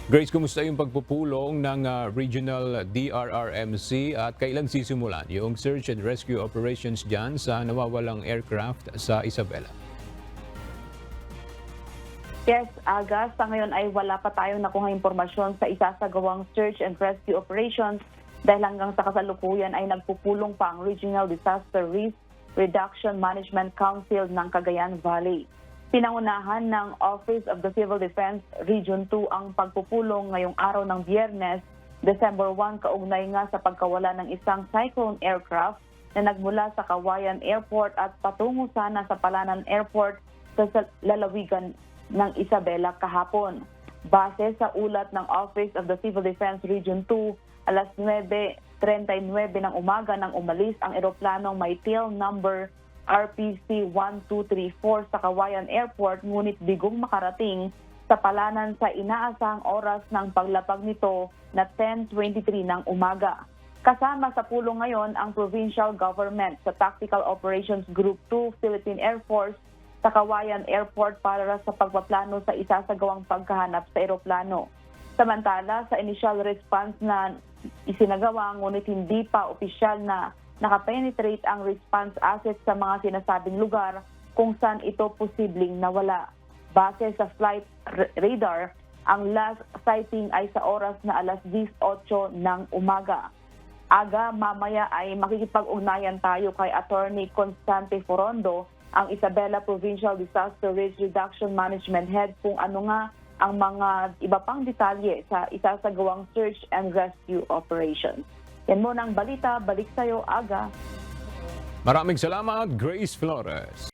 Grace, kumusta yung pagpupulong ng Regional DRRMC at kailan sisimulan yung search and rescue operations dyan sa nawawalang aircraft sa Isabela? Yes, Aga, sa ngayon ay wala pa tayong nakuha impormasyon sa isasagawang search and rescue operations dahil hanggang sa kasalukuyan ay nagpupulong pa ang Regional Disaster Risk Reduction Management Council ng Cagayan Valley. Pinangunahan ng Office of the Civil Defense Region 2 ang pagpupulong ngayong araw ng Biyernes, December 1, kaugnay nga sa pagkawala ng isang Cyclone aircraft na nagmula sa Kawayan Airport at patungo sana sa Palanan Airport sa lalawigan ng Isabela kahapon. Base sa ulat ng Office of the Civil Defense Region 2, alas 9:39 ng umaga nang umalis ang eroplanong may tail number RPC 1234 sa Kawayan Airport, ngunit bigong makarating sa Palanan sa inaasahang oras ng paglapag nito na 10:23 ng umaga. Kasama sa pulong ngayon ang provincial government sa Tactical Operations Group 2 Philippine Air Force sa Kawayan Airport para sa pagpaplano sa isasagawang pagkahanap sa eroplano. Samantala, sa initial response na isinagawa, ngunit hindi pa opisyal na nakapenetrate ang response assets sa mga sinasabing lugar kung saan ito posibleng nawala. Base sa flight radar, ang last sighting ay sa oras na alas 10:08 ng umaga. Aga, mamaya ay makikipag-ugnayan tayo kay Attorney Constante Forondo, ang Isabela Provincial Disaster Risk Reduction Management Head, kung ano nga ang mga iba pang detalye sa isasagawang search and rescue operations. Yan muna ang balita. Balik sa'yo, Aga. Maraming salamat, Grace Flores.